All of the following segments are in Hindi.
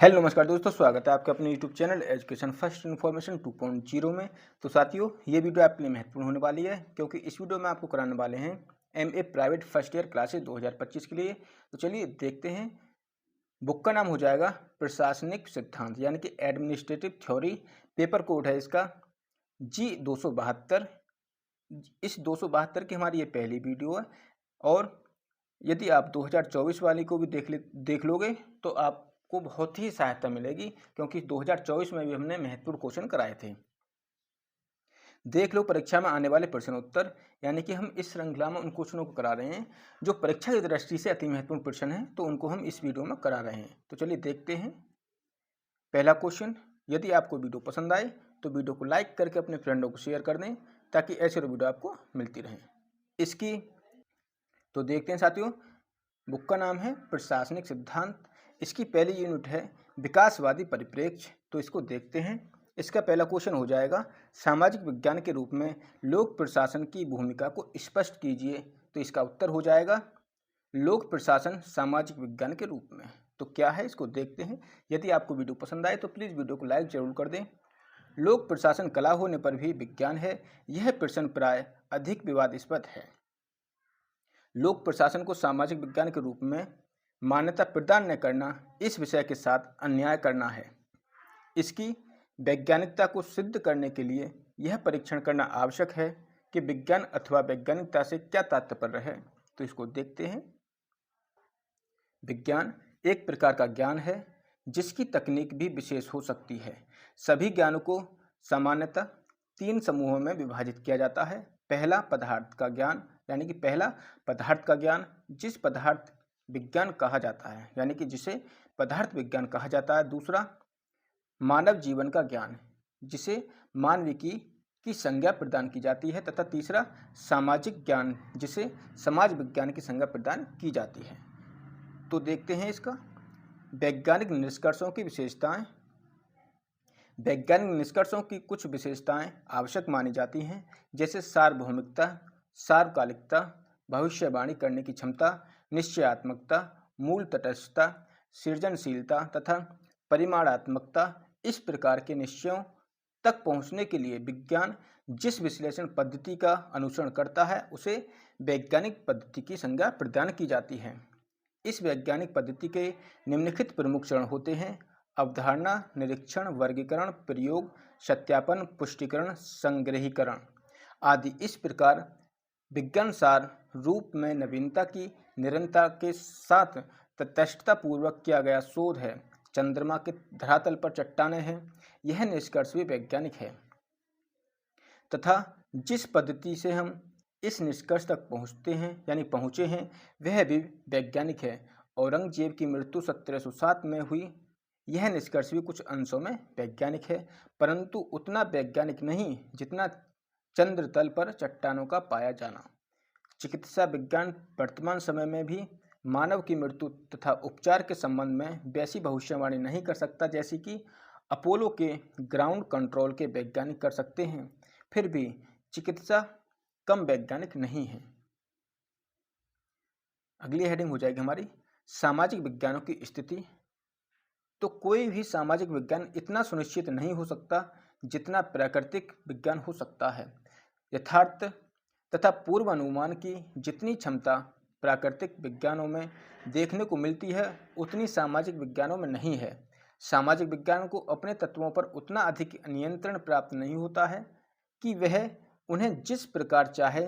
हेलो नमस्कार दोस्तों, स्वागत है आपके अपने YouTube channel education first information 2.0 में। तो साथियों, ये वीडियो आपके लिए महत्वपूर्ण होने वाली है क्योंकि इस वीडियो में आपको कराने वाले हैं MA private first year classes 2025 के लिए। तो चलिए देखते हैं। बुक का नाम हो जाएगा प्रशासनिक सिद्धांत यानी कि एडमिनिस्ट्रेटिव थ्योरी। पेपर कोड है इसका G272। इस 272 की हमारी ये पहली वीडियो है। और यदि आप 2024 वाली को भी देख लोगे तो आपको बहुत ही सहायता मिलेगी क्योंकि 2024 में भी हमने महत्वपूर्ण क्वेश्चन कराए थे। देख लो परीक्षा में आने वाले प्रश्न उत्तर, यानी कि हम इस श्रृंखला में उन क्वेश्चनों को करा रहे हैं जो परीक्षा की दृष्टि से अति महत्वपूर्ण प्रश्न हैं, तो उनको हम इस वीडियो में करा रहे हैं। तो चलिए देखते हैं। पहला क्वेश्चन, यदि आपको वीडियो पसंद आए तो वीडियो को लाइक करके अपने फ्रेंडों को शेयर कर दें ताकि ऐसे वीडियो आपको मिलती रहे। इसकी तो देखते हैं साथियों। बुक का नाम है प्रशासनिक सिद्धांत। इसकी पहली यूनिट है विकासवादी परिप्रेक्ष्य। तो इसको देखते हैं। इसका पहला क्वेश्चन हो जाएगा सामाजिक विज्ञान के रूप में लोक प्रशासन की भूमिका को स्पष्ट कीजिए। तो इसका उत्तर हो जाएगा लोक प्रशासन सामाजिक विज्ञान के रूप में। तो क्या है इसको देखते हैं। यदि आपको वीडियो पसंद आए तो प्लीज़ वीडियो को लाइक जरूर कर दें। लोक प्रशासन कला होने पर भी विज्ञान है, यह प्रश्न प्राय अधिक विवादास्पद है। लोक प्रशासन को सामाजिक विज्ञान के रूप में मान्यता प्रदान न करना इस विषय के साथ अन्याय करना है। इसकी वैज्ञानिकता को सिद्ध करने के लिए यह परीक्षण करना आवश्यक है कि विज्ञान अथवा वैज्ञानिकता से क्या तात्पर्य है। तो इसको देखते हैं। विज्ञान एक प्रकार का ज्ञान है जिसकी तकनीक भी विशेष हो सकती है। सभी ज्ञानों को सामान्यतः 3 समूहों में विभाजित किया जाता है। पहला पदार्थ का ज्ञान, यानी कि पहला पदार्थ का ज्ञान जिस पदार्थ विज्ञान कहा जाता है, यानी कि जिसे पदार्थ विज्ञान कहा जाता है। दूसरा मानव जीवन का ज्ञान जिसे मानविकी की संज्ञा प्रदान की जाती है, तथा तीसरा सामाजिक ज्ञान जिसे समाज विज्ञान की संज्ञा प्रदान की जाती है। तो देखते हैं इसका वैज्ञानिक निष्कर्षों की विशेषताएं। वैज्ञानिक निष्कर्षों की कुछ विशेषताएं आवश्यक मानी जाती हैं, जैसे सार्वभौमिकता, सार्वकालिकता, भविष्यवाणी करने की क्षमता, निश्चयात्मकता, मूल तटस्थता, सृजनशीलता तथा परिमाणात्मकता। इस प्रकार के निश्चयों तक पहुंचने के लिए विज्ञान जिस विश्लेषण पद्धति का अनुसरण करता है उसे वैज्ञानिक पद्धति की संज्ञा प्रदान की जाती है। इस वैज्ञानिक पद्धति के निम्नलिखित प्रमुख चरण होते हैं: अवधारणा, निरीक्षण, वर्गीकरण, प्रयोग, सत्यापन, पुष्टिकरण, संग्रहीकरण आदि। इस प्रकार विज्ञान सार रूप में नवीनता की निरंतरता के साथ तटस्थता पूर्वक किया गया शोध है। चंद्रमा के धरातल पर चट्टानें हैं, यह निष्कर्ष भी वैज्ञानिक है, तथा जिस पद्धति से हम इस निष्कर्ष तक पहुँचते हैं यानी पहुँचे हैं वह भी वैज्ञानिक है। औरंगजेब की मृत्यु 1707 में हुई, यह निष्कर्ष भी कुछ अंशों में वैज्ञानिक है, परंतु उतना वैज्ञानिक नहीं जितना चंद्र तल पर चट्टानों का पाया जाना। चिकित्सा विज्ञान वर्तमान समय में भी मानव की मृत्यु तथा उपचार के संबंध में वैसी भविष्यवाणी नहीं कर सकता जैसी कि अपोलो के ग्राउंड कंट्रोल के वैज्ञानिक कर सकते हैं। फिर भी चिकित्सा कम वैज्ञानिक नहीं है। अगली हेडिंग हो जाएगी हमारी सामाजिक विज्ञानों की स्थिति। तो कोई भी सामाजिक विज्ञान इतना सुनिश्चित नहीं हो सकता जितना प्राकृतिक विज्ञान हो सकता है। यथार्थ तथा पूर्व अनुमान की जितनी क्षमता प्राकृतिक विज्ञानों में देखने को मिलती है उतनी सामाजिक विज्ञानों में नहीं है। सामाजिक विज्ञान को अपने तत्वों पर उतना अधिक नियंत्रण प्राप्त नहीं होता है कि वह उन्हें जिस प्रकार चाहे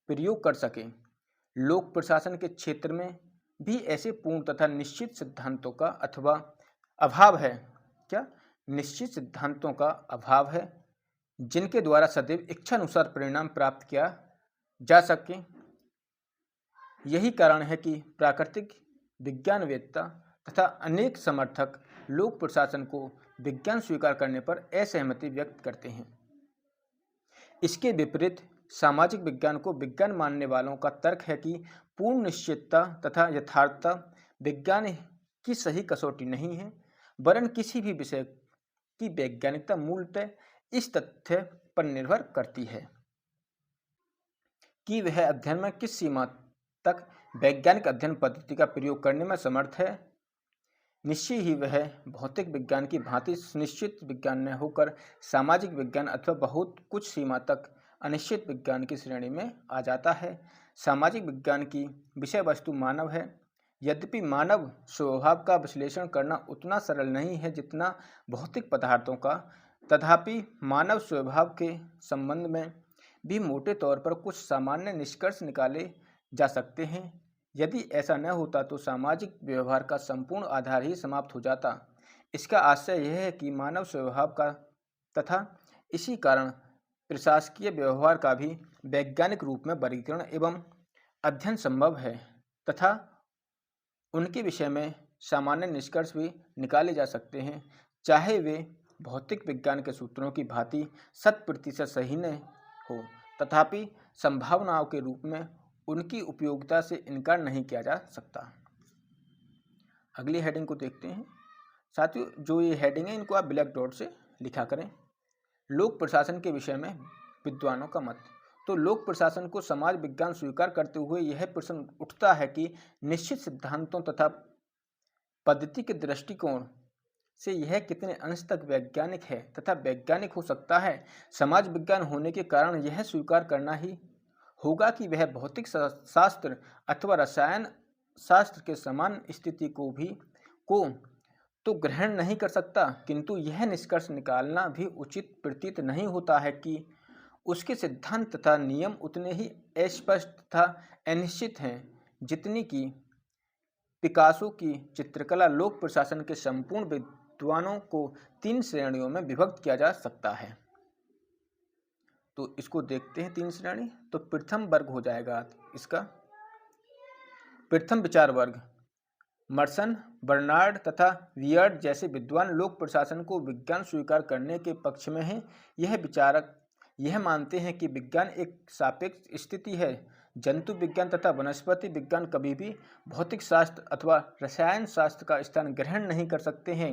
प्रयोग कर सके। लोक प्रशासन के क्षेत्र में भी ऐसे पूर्ण तथा निश्चित सिद्धांतों का अथवा अभाव है। क्या निश्चित सिद्धांतों का अभाव है जिनके द्वारा सदैव इच्छानुसार परिणाम प्राप्त किया जा सके। यही कारण है कि प्राकृतिक विज्ञानवेत्ता तथा अनेक समर्थक लोक प्रशासन को विज्ञान स्वीकार करने पर असहमति व्यक्त करते हैं। इसके विपरीत सामाजिक विज्ञान को विज्ञान मानने वालों का तर्क है कि पूर्ण निश्चितता तथा यथार्थता विज्ञान की सही कसौटी नहीं है, वरन किसी भी विषय की वैज्ञानिकता मूलतः इस तथ्य पर निर्भर करती है कि वह अध्ययन में किस सीमा तक वैज्ञानिक अध्ययन पद्धति का प्रयोग करने में समर्थ है। निश्चय ही वह भौतिक विज्ञान की भांति सुनिश्चित विज्ञान न होकर सामाजिक विज्ञान अथवा बहुत कुछ सीमा तक अनिश्चित विज्ञान की श्रेणी में आ जाता है। सामाजिक विज्ञान की विषय वस्तु मानव है। यद्यपि मानव स्वभाव का विश्लेषण करना उतना सरल नहीं है जितना भौतिक पदार्थों का, तथापि मानव स्वभाव के संबंध में भी मोटे तौर पर कुछ सामान्य निष्कर्ष निकाले जा सकते हैं। यदि ऐसा न होता तो सामाजिक व्यवहार का संपूर्ण आधार ही समाप्त हो जाता। इसका आशय यह है कि मानव स्वभाव का तथा इसी कारण प्रशासकीय व्यवहार का भी वैज्ञानिक रूप में वर्गीकरण एवं अध्ययन संभव है तथा उनके विषय में सामान्य निष्कर्ष भी निकाले जा सकते हैं, चाहे वे भौतिक विज्ञान के सूत्रों की भांति 100% सही न हो, तथापि संभावनाओं के रूप में उनकी उपयोगिता से इनकार नहीं किया जा सकता। अगली हेडिंग को देखते हैं। साथियों, जो ये हेडिंग है इनको आप ब्लैक डॉट से लिखा करें। लोक प्रशासन के विषय में विद्वानों का मत। तो लोक प्रशासन को समाज विज्ञान स्वीकार करते हुए यह प्रश्न उठता है कि निश्चित सिद्धांतों तथा पद्धति के दृष्टिकोण से यह कितने अंश तक वैज्ञानिक है तथा वैज्ञानिक हो सकता है। समाज विज्ञान होने के कारण यह स्वीकार करना ही होगा कि वह भौतिक शास्त्र अथवा रसायन शास्त्र के समान स्थिति को तो ग्रहण नहीं कर सकता, किंतु यह निष्कर्ष निकालना भी उचित प्रतीत नहीं होता है कि उसके सिद्धांत तथा नियम उतने ही अस्पष्ट तथा अनिश्चित हैं जितनी कि पिकासो की चित्रकला। लोक प्रशासन के संपूर्ण विद्वानों को 3 श्रेणियों में विभक्त किया जा सकता है। तो इसको देखते हैं 3 श्रेणी। तो प्रथम वर्ग हो जाएगा इसका प्रथम विचार वर्ग। मर्सन, बर्नार्ड तथा वियर्ड जैसे विद्वान लोक प्रशासन को विज्ञान स्वीकार करने के पक्ष में हैं। यह विचारक यह मानते हैं कि विज्ञान एक सापेक्ष स्थिति है। जंतु विज्ञान तथा वनस्पति विज्ञान कभी भी भौतिक शास्त्र अथवा रसायन शास्त्र का स्थान ग्रहण नहीं कर सकते हैं।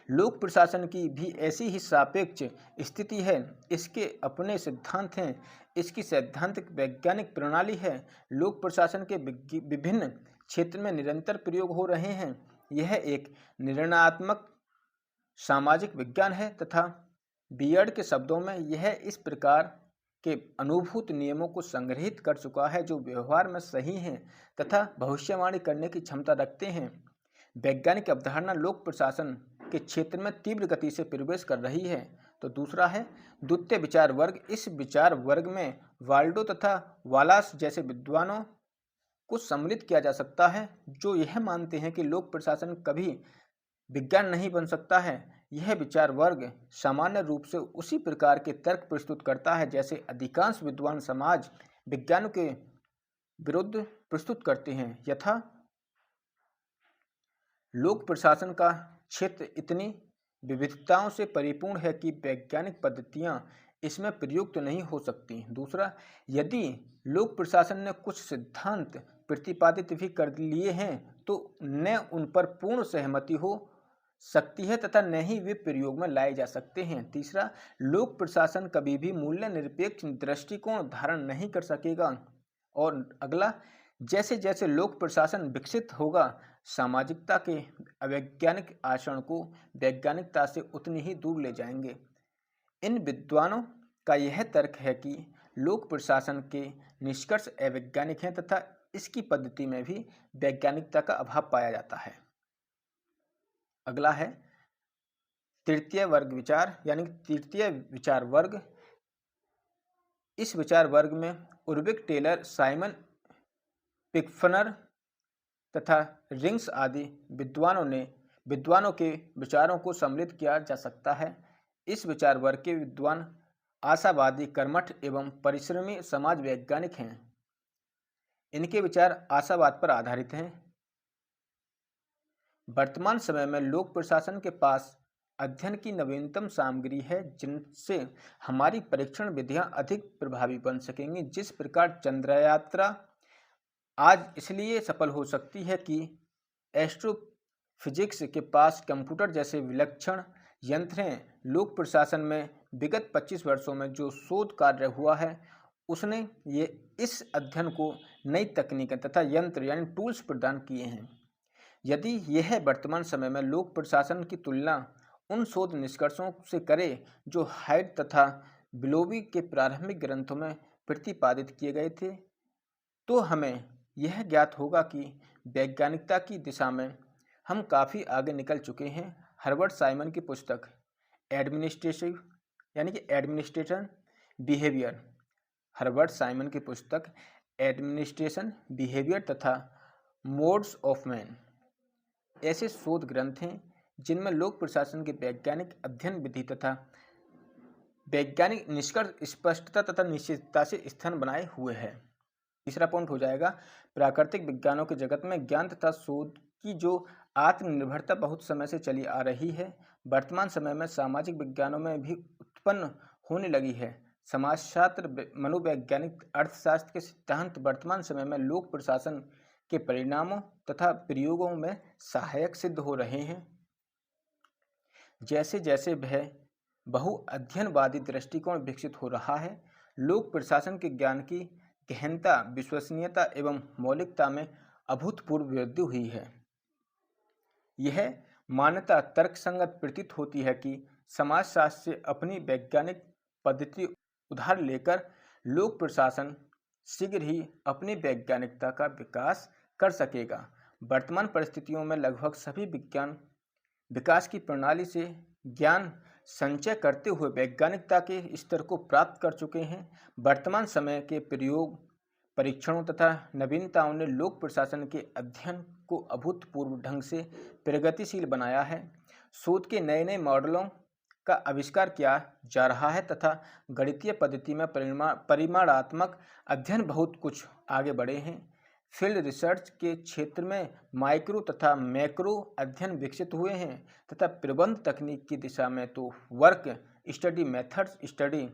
लोक प्रशासन की भी ऐसी ही सापेक्ष स्थिति है। इसके अपने सिद्धांत हैं। इसकी सैद्धांतिक वैज्ञानिक प्रणाली है। लोक प्रशासन के विभिन्न क्षेत्र में निरंतर प्रयोग हो रहे हैं। यह एक निर्णयात्मक सामाजिक विज्ञान है तथा बियर्ड के शब्दों में यह इस प्रकार के अनुभूत नियमों को संग्रहित कर चुका है जो व्यवहार में सही हैं तथा भविष्यवाणी करने की क्षमता रखते हैं। वैज्ञानिक अवधारणा लोक प्रशासन के क्षेत्र में तीव्र गति से प्रवेश कर रही है। तो दूसरा है द्वितीय विचार वर्ग। इस विचार वर्ग में वाल्डो तथा वालास जैसे विद्वानों को सम्मिलित किया जा सकता है जो यह मानते हैं कि लोक प्रशासन कभी विज्ञान नहीं बन सकता है। यह विचार वर्ग सामान्य रूप से उसी प्रकार के तर्क प्रस्तुत करता है जैसे अधिकांश विद्वान समाज विज्ञान के विरुद्ध प्रस्तुत करते हैं। यथा लोक प्रशासन का क्षेत्र इतनी विविधताओं से परिपूर्ण है कि वैज्ञानिक पद्धतियां इसमें प्रयुक्त नहीं हो सकती। दूसरा, यदि लोक प्रशासन ने कुछ सिद्धांत प्रतिपादित भी कर लिए हैं तो न उन पर पूर्ण सहमति हो सकती है तथा न ही वे प्रयोग में लाए जा सकते हैं। तीसरा, लोक प्रशासन कभी भी मूल्य निरपेक्ष दृष्टिकोण धारण नहीं कर सकेगा। और अगला, जैसे जैसे लोक प्रशासन विकसित होगा सामाजिकता के अवैज्ञानिक आचरण को वैज्ञानिकता से उतनी ही दूर ले जाएंगे। इन विद्वानों का यह तर्क है कि लोक प्रशासन के निष्कर्ष अवैज्ञानिक हैं तथा इसकी पद्धति में भी वैज्ञानिकता का अभाव पाया जाता है। अगला है तृतीय वर्ग विचार यानी तृतीय विचार वर्ग। इस विचार वर्ग में उर्बिक, टेलर, साइमन पिकफनर तथा रिंग्स आदि विद्वानों के विचारों को सम्मिलित किया जा सकता है। इस विचार वर्ग के विद्वान आशावादी, कर्मठ एवं परिश्रमी समाज वैज्ञानिक हैं। इनके विचार आशावाद पर आधारित हैं। वर्तमान समय में लोक प्रशासन के पास अध्ययन की नवीनतम सामग्री है जिनसे हमारी परीक्षण विधियां अधिक प्रभावी बन सकेंगी। जिस प्रकार चंद्र यात्रा आज इसलिए सफल हो सकती है कि एस्ट्रोफिजिक्स के पास कंप्यूटर जैसे विलक्षण यंत्र हैं। लोक प्रशासन में विगत 25 वर्षों में जो शोध कार्य हुआ है उसने इस अध्ययन को नई तकनीकें तथा यंत्र यानी टूल्स प्रदान किए हैं। यदि यह वर्तमान समय में लोक प्रशासन की तुलना उन शोध निष्कर्षों से करे जो हाइड तथा बिलोवी के प्रारंभिक ग्रंथों में प्रतिपादित किए गए थे, तो हमें यह ज्ञात होगा कि वैज्ञानिकता की दिशा में हम काफ़ी आगे निकल चुके हैं। हर्बर्ट साइमन की पुस्तक एडमिनिस्ट्रेटिव यानी कि एडमिनिस्ट्रेशन बिहेवियर, हर्बर्ट साइमन की पुस्तक एडमिनिस्ट्रेशन बिहेवियर तथा मोड्स ऑफ मैन ऐसे शोध ग्रंथ हैं जिनमें लोक प्रशासन के वैज्ञानिक अध्ययन विधि तथा वैज्ञानिक निष्कर्ष स्पष्टता तथा निश्चितता से स्थान बनाए हुए हैं। तीसरा पॉइंट हो जाएगा, प्राकृतिक विज्ञानों के जगत में ज्ञान तथा शोध की जो आत्मनिर्भरता बहुत समय से चली आ रही है, वर्तमान समय में सामाजिक विज्ञानों में भी उत्पन्न होने लगी है। समाजशास्त्र, मनोवैज्ञानिक, अर्थशास्त्र के सिद्धांत वर्तमान समय में लोक प्रशासन के परिणामों तथा प्रयोगों में सहायक सिद्ध हो रहे हैं। जैसे जैसे वह बहुअध्ययनवादी दृष्टिकोण विकसित हो रहा है, लोक प्रशासन के ज्ञान की गहनता, विश्वसनीयता एवं मौलिकता में अभूतपूर्व वृद्धि हुई है। यह मान्यता तर्कसंगत प्रतीत होती है कि समाजशास्त्र से अपनी वैज्ञानिक पद्धति उधार लेकर लोक प्रशासन शीघ्र ही अपनी वैज्ञानिकता का विकास कर सकेगा। वर्तमान परिस्थितियों में लगभग सभी विज्ञान विकास की प्रणाली से ज्ञान संचय करते हुए वैज्ञानिकता के स्तर को प्राप्त कर चुके हैं। वर्तमान समय के प्रयोग, परीक्षणों तथा नवीनताओं ने लोक प्रशासन के अध्ययन को अभूतपूर्व ढंग से प्रगतिशील बनाया है। शोध के नए नए मॉडलों का आविष्कार किया जा रहा है तथा गणितीय पद्धति में परिमाणात्मक अध्ययन बहुत कुछ आगे बढ़े हैं। फील्ड रिसर्च के क्षेत्र में माइक्रो तथा मैक्रो अध्ययन विकसित हुए हैं तथा प्रबंध तकनीक की दिशा में तो work study methods study,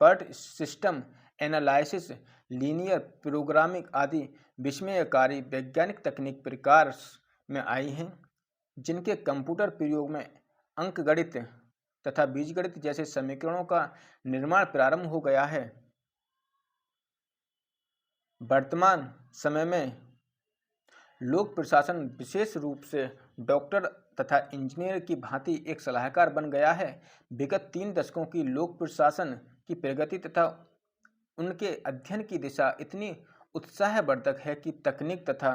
PERT system analysis, linear programming आदि विस्मयकारी वैज्ञानिक तकनीक प्रकार में आई हैं, जिनके कंप्यूटर प्रयोग में अंकगणित तथा बीजगणित जैसे समीकरणों का निर्माण प्रारंभ हो गया है। वर्तमान समय में लोक प्रशासन विशेष रूप से डॉक्टर तथा इंजीनियर की भांति एक सलाहकार बन गया है। विगत 3 दशकों की लोक प्रशासन की प्रगति तथा उनके अध्ययन की दिशा इतनी उत्साहवर्धक है कि तकनीक तथा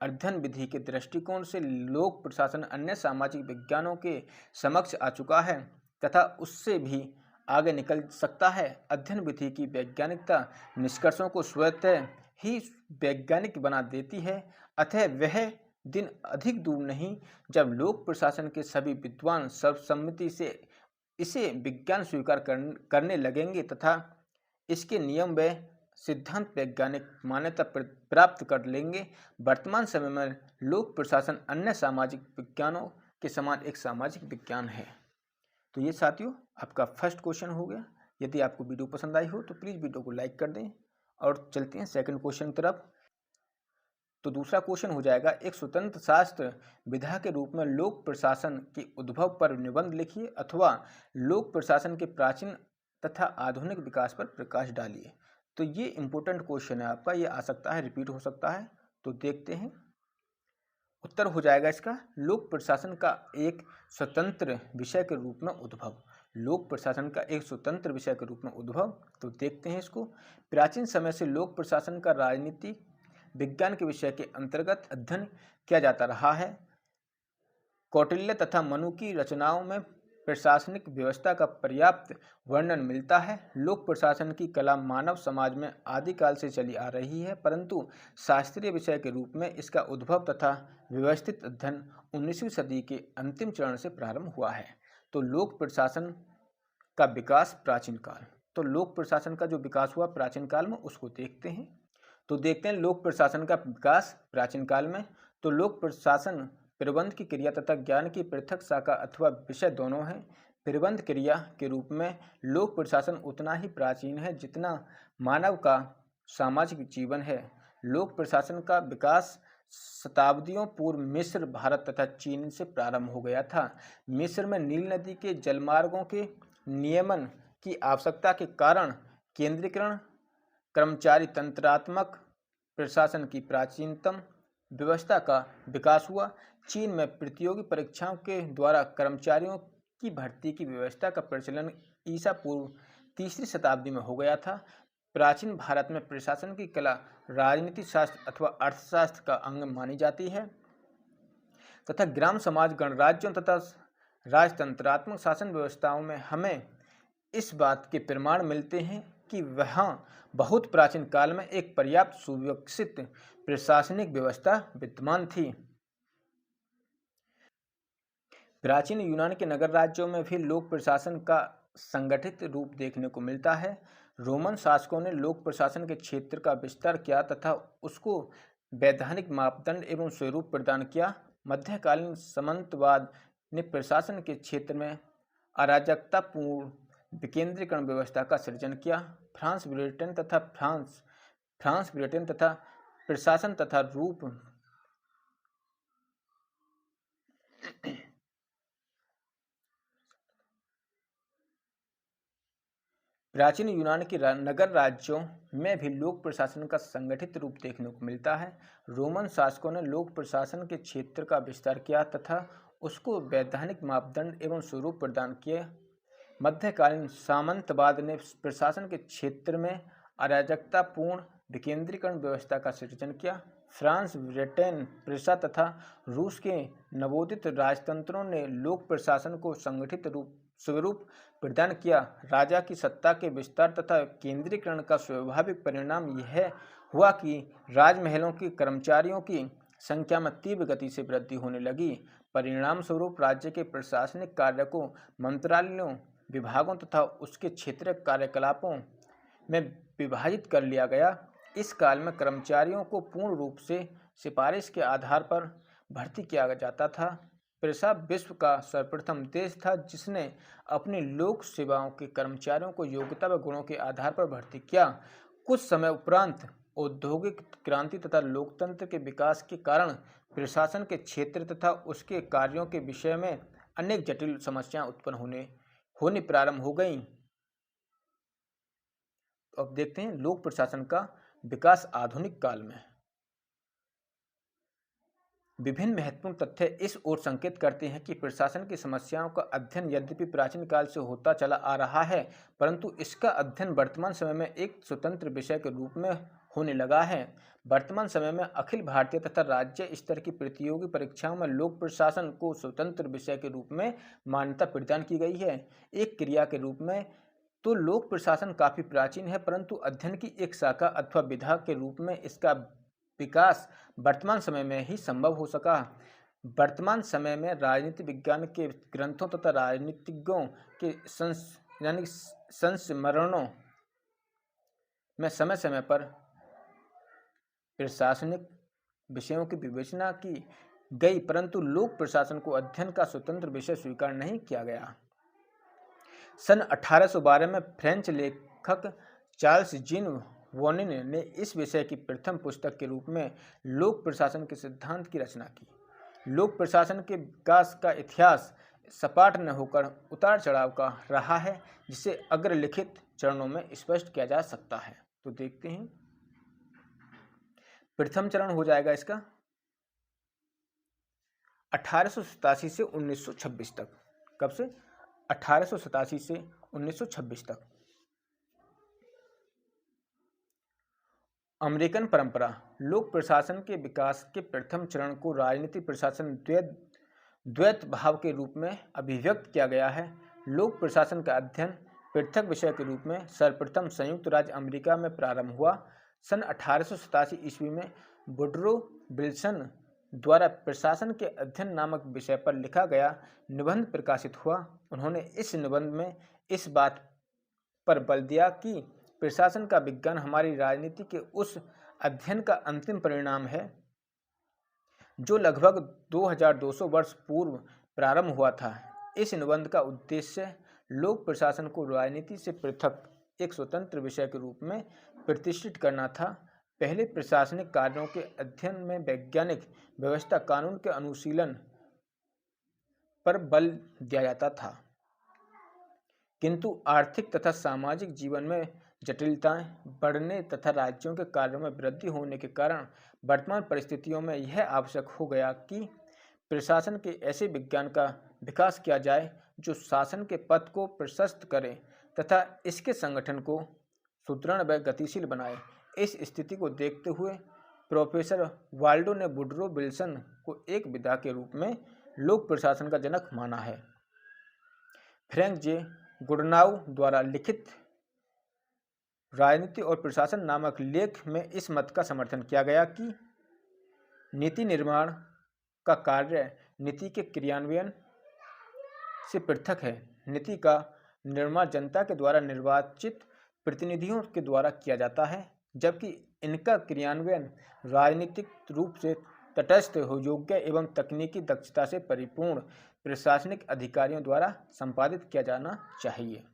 अध्ययन विधि के दृष्टिकोण से लोक प्रशासन अन्य सामाजिक विज्ञानों के समक्ष आ चुका है तथा उससे भी आगे निकल सकता है। अध्ययन विधि की वैज्ञानिकता निष्कर्षों को स्वतः ही वैज्ञानिक बना देती है। अतः वह दिन अधिक दूर नहीं जब लोक प्रशासन के सभी विद्वान सर्वसम्मति से इसे विज्ञान स्वीकार करने लगेंगे तथा इसके नियम व सिद्धांत वैज्ञानिक मान्यता प्राप्त कर लेंगे। वर्तमान समय में लोक प्रशासन अन्य सामाजिक विज्ञानों के समान एक सामाजिक विज्ञान है। तो ये साथियों आपका फर्स्ट क्वेश्चन हो गया। यदि आपको वीडियो पसंद आई हो तो प्लीज़ वीडियो को लाइक कर दें और चलते हैं सेकंड क्वेश्चन की तरफ। तो दूसरा क्वेश्चन हो जाएगा, एक स्वतंत्र शास्त्र विधा के रूप में लोक प्रशासन के उद्भव पर निबंध लिखिए अथवा लोक प्रशासन के प्राचीन तथा आधुनिक विकास पर प्रकाश डालिए। तो ये इम्पोर्टेंट क्वेश्चन है आपका, ये आ सकता है, रिपीट हो सकता है। तो देखते हैं उत्तर हो जाएगा इसका, लोक प्रशासन का एक स्वतंत्र विषय के रूप में उद्भव। लोक प्रशासन का एक स्वतंत्र विषय के रूप में उद्भव। तो देखते हैं इसको। प्राचीन समय से लोक प्रशासन का राजनीति विज्ञान के विषय के अंतर्गत अध्ययन किया जाता रहा है। कौटिल्य तथा मनु की रचनाओं में प्रशासनिक व्यवस्था का पर्याप्त वर्णन मिलता है। लोक प्रशासन की कला मानव समाज में आदिकाल से चली आ रही है, परंतु शास्त्रीय विषय के रूप में इसका उद्भव तथा व्यवस्थित अध्ययन 19वीं सदी के अंतिम चरण से प्रारंभ हुआ है। तो लोक प्रशासन का विकास प्राचीन काल, तो लोक प्रशासन का जो विकास हुआ प्राचीन काल में उसको देखते हैं। तो देखते हैं लोक प्रशासन का विकास प्राचीन काल में। तो लोक प्रशासन प्रबंध की क्रिया तथा ज्ञान की पृथक शाखा अथवा विषय दोनों हैं। प्रबंध क्रिया के रूप में लोक प्रशासन उतना ही प्राचीन है जितना मानव का सामाजिक जीवन है। लोक प्रशासन का विकास शताब्दियों पूर्व मिस्र, भारत तथा चीन से प्रारंभ हो गया था। मिस्र में नील नदी के जलमार्गों के नियमन की आवश्यकता के कारण केंद्रीकरण, कर्मचारी तंत्रात्मक प्रशासन की प्राचीनतम व्यवस्था का विकास हुआ। चीन में प्रतियोगी परीक्षाओं के द्वारा कर्मचारियों की भर्ती की व्यवस्था का प्रचलन ईसा पूर्व 3री शताब्दी में हो गया था। प्राचीन भारत में प्रशासन की कला राजनीति शास्त्र अथवा अर्थशास्त्र का अंग मानी जाती है तथा ग्राम समाज, गणराज्यों तथा राजतंत्रात्मक शासन व्यवस्थाओं में हमें इस बात के प्रमाण मिलते हैं कि वहाँ बहुत प्राचीन काल में एक पर्याप्त सुविकसित प्रशासनिक व्यवस्था विद्यमान थी। प्राचीन यूनान के नगर राज्यों में भी लोक प्रशासन का संगठित रूप देखने को मिलता है। रोमन शासकों ने लोक प्रशासन के क्षेत्र का विस्तार किया तथा उसको वैधानिक मापदंड एवं स्वरूप प्रदान किया। मध्यकालीन सामंतवाद ने प्रशासन के क्षेत्र में अराजकतापूर्ण विकेंद्रीकरण व्यवस्था का सृजन किया। फ्रांस ब्रिटेन तथा प्रशासन तथा रूप प्राचीन यूनान के नगर राज्यों में भी लोक प्रशासन का संगठित रूप देखने को मिलता है। रोमन शासकों ने लोक प्रशासन के क्षेत्र का विस्तार किया तथा उसको वैधानिक मापदंड एवं स्वरूप प्रदान किए। मध्यकालीन सामंतवाद ने प्रशासन के क्षेत्र में अराजकतापूर्ण विकेंद्रीकरण व्यवस्था का सृजन किया। फ्रांस, ब्रिटेन, प्रूसिया तथा रूस के नवोदित राजतंत्रों ने लोक प्रशासन को संगठित स्वरूप प्रदान किया। राजा की सत्ता के विस्तार तथा केंद्रीकरण का स्वाभाविक परिणाम यह हुआ कि राजमहलों के कर्मचारियों की संख्या में तीव्र गति से वृद्धि होने लगी। परिणाम स्वरूप राज्य के प्रशासनिक कार्य को मंत्रालयों, विभागों तथा उसके क्षेत्रीय कार्यकलापों में विभाजित कर लिया गया। इस काल में कर्मचारियों को पूर्ण रूप से सिफारिश के आधार पर भर्ती किया जाता था। प्रूसिया विश्व का सर्वप्रथम देश था जिसने अपनी लोक सेवाओं के कर्मचारियों को योग्यता व गुणों के आधार पर भर्ती किया। कुछ समय उपरांत औद्योगिक क्रांति तथा लोकतंत्र के विकास के कारण प्रशासन के क्षेत्र तथा उसके कार्यों के विषय में अनेक जटिल समस्याएं उत्पन्न होनी प्रारंभ हो गईं। अब देखते हैं लोक प्रशासन का विकास आधुनिक काल में। विभिन्न महत्वपूर्ण तथ्य इस ओर संकेत करते हैं कि प्रशासन की समस्याओं का अध्ययन यद्यपि प्राचीन काल से होता चला आ रहा है, परंतु इसका अध्ययन वर्तमान समय में एक स्वतंत्र विषय के रूप में होने लगा है। वर्तमान समय में अखिल भारतीय तथा राज्य स्तर की प्रतियोगी परीक्षाओं में लोक प्रशासन को स्वतंत्र विषय के रूप में मान्यता प्रदान की गई है। एक क्रिया के रूप में तो लोक प्रशासन काफी प्राचीन है, परंतु अध्ययन की एक शाखा अथवा विधा के रूप में इसका विकास वर्तमान समय में ही संभव हो सका। वर्तमान समय में राजनीति विज्ञान के ग्रंथों तथा राजनीतिज्ञों के संस्मरणों में समय समय पर प्रशासनिक विषयों की विवेचना की गई, परंतु लोक प्रशासन को अध्ययन का स्वतंत्र विषय स्वीकार नहीं किया गया। सन 1812 में फ्रेंच लेखक चार्ल्स जीन वॉनिन ने इस विषय की प्रथम पुस्तक के रूप में लोक प्रशासन के सिद्धांत की रचना की। लोक प्रशासन के विकास का इतिहास सपाट न होकर उतार चढ़ाव का रहा है, जिसे अग्रलिखित चरणों में स्पष्ट किया जा सकता है। तो देखते हैं, प्रथम चरण हो जाएगा इसका 1887 से 1926 तक। कब से? 1887 से 1926 तक। अमेरिकन परंपरा लोक प्रशासन के विकास के प्रथम चरण को राजनीति प्रशासन द्वैत भाव के रूप में अभिव्यक्त किया गया है। लोक प्रशासन का अध्ययन पृथक विषय के रूप में सर्वप्रथम संयुक्त राज्य अमेरिका में प्रारंभ हुआ। सन 1887 ईस्वी में वुडरो विल्सन द्वारा प्रशासन के अध्ययन नामक विषय पर लिखा गया निबंध प्रकाशित हुआ। उन्होंने इस निबंध में इस बात पर बल दिया कि प्रशासन का विज्ञान हमारी राजनीति के उस अध्ययन का अंतिम परिणाम है जो लगभग 2200 वर्ष पूर्व प्रारंभ हुआ था। इस निबंध का उद्देश्य लोक प्रशासन को राजनीति से पृथक एक स्वतंत्र विषय के रूप में प्रतिष्ठित करना था। पहले प्रशासनिक कार्यों के अध्ययन में वैज्ञानिक व्यवस्था कानून के अनुशीलन पर बल दिया जाता था, किंतु आर्थिक तथा सामाजिक जीवन में जटिलताएं बढ़ने तथा राज्यों के कार्यों में वृद्धि होने के कारण वर्तमान परिस्थितियों में यह आवश्यक हो गया कि प्रशासन के ऐसे विज्ञान का विकास किया जाए जो शासन के पथ को प्रशस्त करे तथा इसके संगठन को सुदृढ़ व गतिशील बनाए। इस स्थिति को देखते हुए प्रोफेसर वाल्डो ने वुडरो विल्सन को एक विधा के रूप में लोक प्रशासन का जनक माना है। फ्रैंक जे गुडनाउ द्वारा लिखित राजनीति और प्रशासन नामक लेख में इस मत का समर्थन किया गया कि नीति निर्माण का कार्य नीति के क्रियान्वयन से पृथक है। नीति का निर्माण जनता के द्वारा निर्वाचित प्रतिनिधियों के द्वारा किया जाता है, जबकि इनका क्रियान्वयन राजनीतिक रूप से तटस्थ योग्य एवं तकनीकी दक्षता से परिपूर्ण प्रशासनिक अधिकारियों द्वारा संपादित किया जाना चाहिए।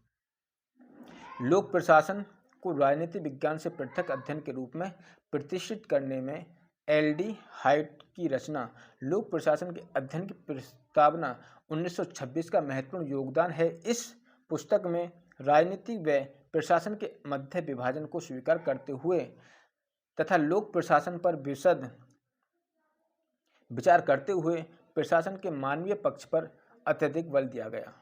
लोक प्रशासन को राजनीति विज्ञान से पृथक अध्ययन के रूप में प्रतिष्ठित करने में एल.डी. हाइट की रचना लोक प्रशासन के अध्ययन की प्रस्तावना 1926 का महत्वपूर्ण योगदान है। इस पुस्तक में राजनीति व प्रशासन के मध्य विभाजन को स्वीकार करते हुए तथा लोक प्रशासन पर विशद विचार करते हुए प्रशासन के मानवीय पक्ष पर अत्यधिक बल दिया गया।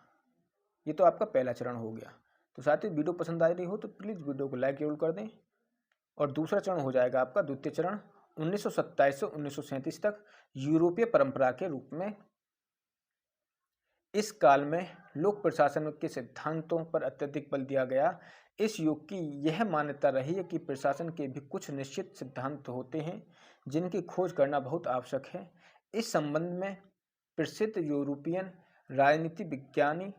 ये तो आपका पहला चरण हो गया। तो साथियों, वीडियो पसंद आ रही हो तो प्लीज़ वीडियो को लाइक जरूर कर दें। और दूसरा चरण हो जाएगा आपका द्वितीय चरण 1927 से 1937 तक यूरोपीय परंपरा के रूप में। इस काल में लोक प्रशासन के सिद्धांतों पर अत्यधिक बल दिया गया। इस युग की यह मान्यता रही है कि प्रशासन के भी कुछ निश्चित सिद्धांत होते हैं जिनकी खोज करना बहुत आवश्यक है। इस संबंध में प्रसिद्ध यूरोपियन राजनीति विज्ञानी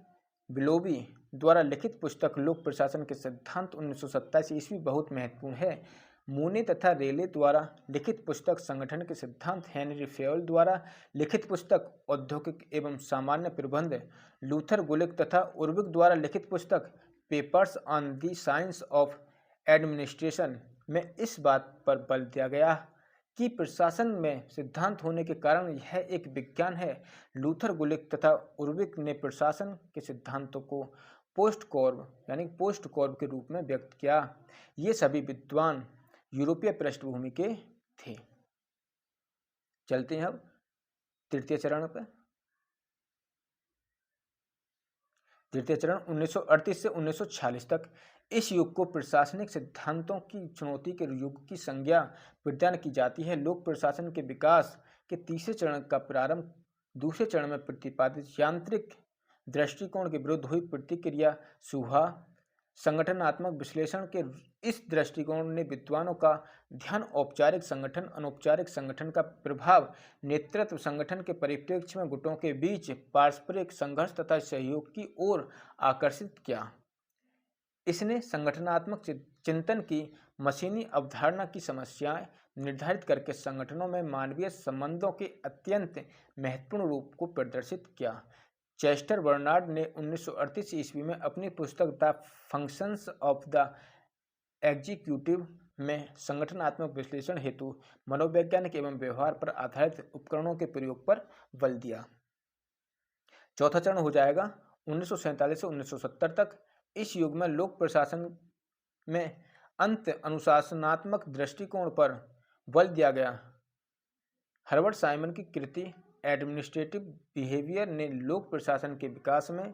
विलोबी द्वारा लिखित पुस्तक लोक प्रशासन के सिद्धांत 1927 ईस्वी बहुत महत्वपूर्ण है। मूने तथा रेले द्वारा लिखित पुस्तक संगठन के सिद्धांत, हेनरी फेयल द्वारा लिखित पुस्तक औद्योगिक एवं सामान्य प्रबंध, लूथर गुलिक तथा उर्विक द्वारा लिखित पुस्तक papers on the science of administration में इस बात पर बल दिया गया कि प्रशासन में सिद्धांत होने के कारण यह एक विज्ञान है। लूथर गुलिक तथा उर्विक ने प्रशासन के सिद्धांतों को पोस्ट कॉर्ब के रूप में व्यक्त किया। ये सभी विद्वान यूरोपीय पृष्ठभूमि के थे। चलते हैं अब तृतीय चरण पर। तृतीय चरण 1938 से 1946 तक। इस युग को प्रशासनिक सिद्धांतों की चुनौती के युग की संज्ञा प्रदान की जाती है। लोक प्रशासन के विकास के तीसरे चरण का प्रारंभ दूसरे चरण में प्रतिपादित यांत्रिक दृष्टिकोण के विरुद्ध हुई प्रतिक्रिया सुहा संगठनात्मक विश्लेषण के इस दृष्टिकोण ने विद्वानों का ध्यान औपचारिक संगठन, अनौपचारिक संगठन का प्रभाव, नेतृत्व संगठन के परिप्रेक्ष्य में गुटों के बीच पारस्परिक संघर्ष तथा सहयोग की ओर आकर्षित किया। इसने संगठनात्मक चिंतन की मशीनी अवधारणा की समस्याएं निर्धारित करके संगठनों में मानवीय संबंधों के अत्यंत महत्वपूर्ण रूप को प्रदर्शित किया। चेस्टर बर्नार्ड ने 1938 ईस्वी में अपनी पुस्तक the functions of the executive में संगठनात्मक विश्लेषण हेतु मनोवैज्ञानिक एवं व्यवहार पर आधारित उपकरणों के प्रयोग पर बल दिया। चौथा चरण हो जाएगा 1947 से 1970 तक। इस युग में लोक प्रशासन में अंत अनुशासनात्मक दृष्टिकोण पर बल दिया गया। हर्बर्ट साइमन की कृति एडमिनिस्ट्रेटिव बिहेवियर ने लोक प्रशासन के विकास में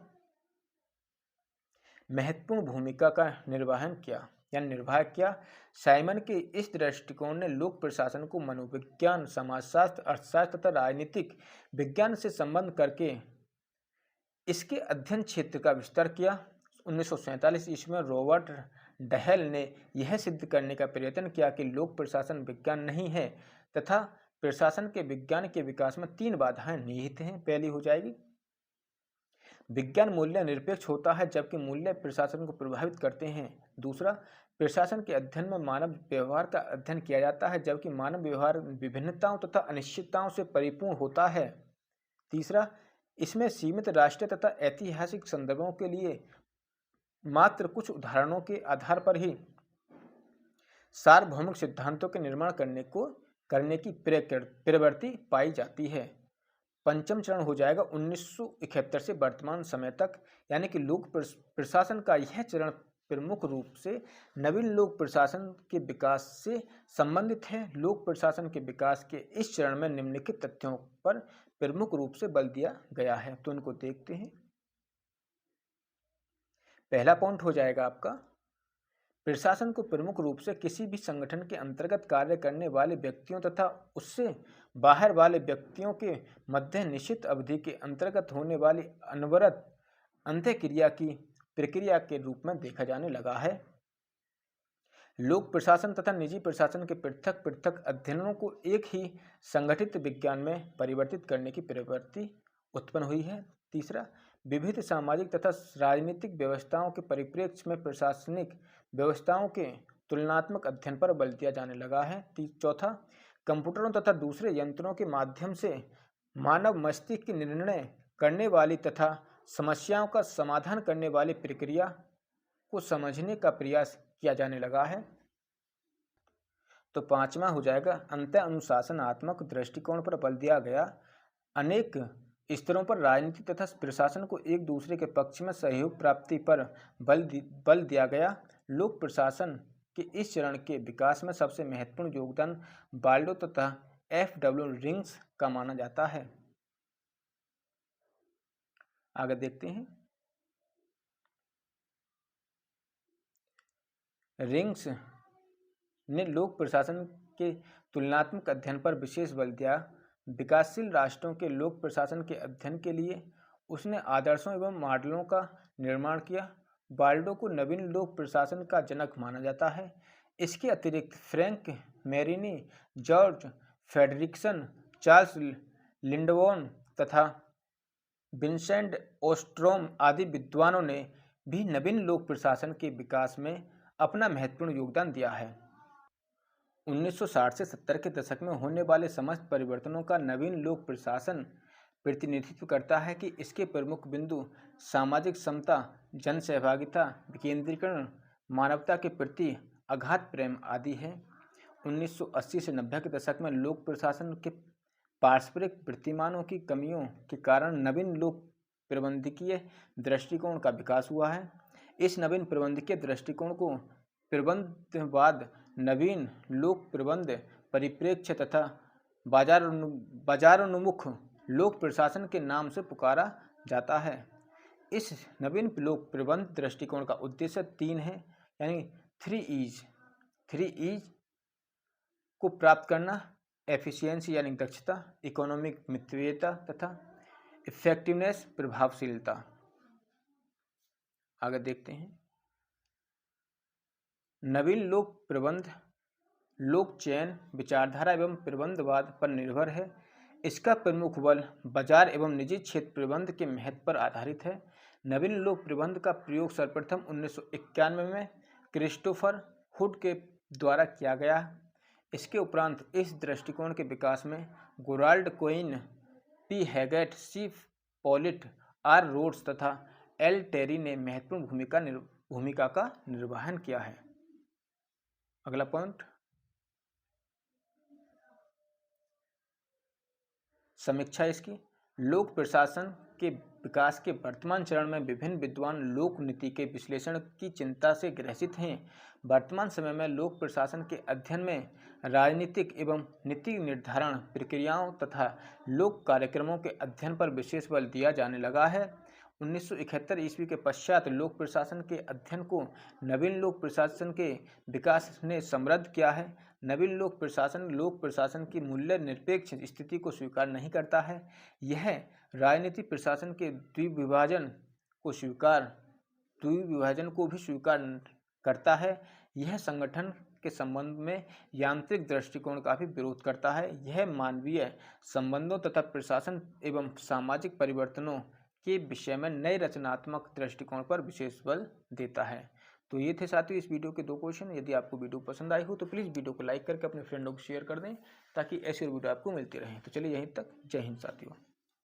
महत्वपूर्ण भूमिका का निर्वाह किया। साइमन के इस दृष्टिकोण ने लोक प्रशासन को मनोविज्ञान, समाजशास्त्र, अर्थशास्त्र तथा राजनीतिक विज्ञान से संबंध करके इसके अध्ययन क्षेत्र का विस्तार किया। 1947 ईस्वी में रॉबर्ट डहेल ने यह सिद्ध करने का प्रयत्न किया कि लोक प्रशासन विज्ञान नहीं है तथा प्रशासन के विज्ञान के विकास में 3 बाधाएं निहित हैं। पहली हो जाएगी, विज्ञान मूल्य निरपेक्ष होता है जबकि मूल्य प्रशासन को प्रभावित करते हैं। दूसरा, प्रशासन के अध्ययन में मानव व्यवहार का अध्ययन किया जाता है जबकि मानव व्यवहार विभिन्नताओं तथा अनिश्चितताओं से परिपूर्ण होता है। तीसरा, इसमें सीमित राष्ट्रीय तथा ऐतिहासिक संदर्भों के लिए मात्र कुछ उदाहरणों के आधार पर ही सार्वभौमिक सिद्धांतों के निर्माण करने की प्रवृत्ति पाई जाती है। पंचम चरण हो जाएगा 1971 से वर्तमान समय तक, यानी कि लोक प्रशासन का यह चरण प्रमुख रूप से नवीन लोक प्रशासन के विकास से संबंधित है। लोक प्रशासन के विकास के इस चरण में निम्नलिखित तथ्यों पर प्रमुख रूप से बल दिया गया है, तो इनको देखते हैं। पहला पॉइंट हो जाएगा आपका, प्रशासन को प्रमुख रूप से किसी भी संगठन के अंतर्गत कार्य करने वाले व्यक्तियों तथा उससे बाहर वाले व्यक्तियों के मध्य निश्चित अवधि के अंतर्गत होने वाली अनवरत अंत्यक्रिया की प्रक्रिया के रूप में देखा जाने लगा है। लोक प्रशासन तथा निजी प्रशासन के पृथक पृथक अध्ययनों को एक ही संगठित विज्ञान में परिवर्तित करने की प्रवृत्ति उत्पन्न हुई है। तीसरा, विविध सामाजिक तथा राजनीतिक व्यवस्थाओं के परिप्रेक्ष्य में प्रशासनिक व्यवस्थाओं के तुलनात्मक अध्ययन पर बल दिया जाने लगा है। चौथा, कंप्यूटरों तथा दूसरे यंत्रों के माध्यम से मानव मस्तिष्क की निर्णय करने वाली तथा समस्याओं का समाधान करने वाली प्रक्रिया को समझने का प्रयास किया जाने लगा है। तो पांचवा हो जाएगा, अंतः अनुशासनात्मक दृष्टिकोण पर बल दिया गया। अनेक स्तरों पर राजनीति तथा प्रशासन को एक दूसरे के पक्ष में सहयोग प्राप्ति पर बल दिया गया। लोक प्रशासन के इस चरण के विकास में सबसे महत्वपूर्ण योगदान बाल्डो तथा F.W. रिंग्स का माना जाता है। आगे देखते हैं। रिंग्स ने लोक प्रशासन के तुलनात्मक अध्ययन पर विशेष बल दिया। विकासशील राष्ट्रों के लोक प्रशासन के अध्ययन के लिए उसने आदर्शों एवं मॉडलों का निर्माण किया। बाल्डो को नवीन लोक प्रशासन का जनक माना जाता है। इसके अतिरिक्त फ्रैंक मेरिनी, जॉर्ज फ्रेडरिक्सन, चार्ल्स लिंडबॉर्न तथा विंसेंट ओस्ट्रोम आदि विद्वानों ने भी नवीन लोक प्रशासन के विकास में अपना महत्वपूर्ण योगदान दिया है। 1960 से 70 के दशक में होने वाले समस्त परिवर्तनों का नवीन लोक प्रशासन प्रतिनिधित्व करता है कि इसके प्रमुख बिंदु सामाजिक समता, जन सहभागिता, विकेंद्रीकरण, मानवता के प्रति अगाध प्रेम आदि है। 1980 से 90 के दशक में लोक प्रशासन के पारस्परिक प्रतिमानों की कमियों के कारण नवीन लोक प्रबंधकीय दृष्टिकोण का विकास हुआ है। इस नवीन प्रबंधकीय दृष्टिकोण को प्रबंधवाद, नवीन लोक प्रबंध परिप्रेक्ष्य तथा बाजारोन्मुख लोक प्रशासन के नाम से पुकारा जाता है। इस नवीन लोक प्रबंध दृष्टिकोण का उद्देश्य 3 है, यानी 3 E's को प्राप्त करना: एफिशिएंसी यानी दक्षता, इकोनॉमिक मितव्ययिता तथा इफेक्टिवनेस प्रभावशीलता। आगे देखते हैं। नवीन लोक प्रबंध लोक चयन, विचारधारा एवं प्रबंधवाद पर निर्भर है। इसका प्रमुख बल बाजार एवं निजी क्षेत्र प्रबंध के महत्व पर आधारित है। नवीन लोक प्रबंध का प्रयोग सर्वप्रथम 1991 में क्रिस्टोफर हुड के द्वारा किया गया। इसके उपरांत इस दृष्टिकोण के विकास में Gerald Coin, P Haggett, C Pollitt, R Rhodes तथा एल टेरी ने महत्वपूर्ण भूमिका का निर्वहन किया है। अगला पॉइंट, समीक्षा इसकी। लोक प्रशासन के विकास के वर्तमान चरण में विभिन्न विद्वान लोक नीति के विश्लेषण की चिंता से ग्रसित हैं। वर्तमान समय में लोक प्रशासन के अध्ययन में राजनीतिक एवं नीति निर्धारण प्रक्रियाओं तथा लोक कार्यक्रमों के अध्ययन पर विशेष बल दिया जाने लगा है। 1971 ईस्वी के पश्चात लोक प्रशासन के अध्ययन को नवीन लोक प्रशासन के विकास ने समृद्ध किया है। नवीन लोक प्रशासन की मूल्य निरपेक्ष स्थिति को स्वीकार नहीं करता है। यह राजनीतिक प्रशासन के द्विविभाजन को भी स्वीकार करता है। यह संगठन के संबंध में यांत्रिक दृष्टिकोण का भी विरोध करता है। यह मानवीय संबंधों तथा प्रशासन एवं सामाजिक परिवर्तनों के विषय में नए रचनात्मक दृष्टिकोण पर विशेष बल देता है। तो ये थे साथियों इस वीडियो के 2 क्वेश्चन। यदि आपको वीडियो पसंद आई हो तो प्लीज़ वीडियो को लाइक करके अपने फ्रेंडों को शेयर कर दें ताकि ऐसी वीडियो आपको मिलती रहे। तो चलिए यहीं तक, जय हिंद साथियों।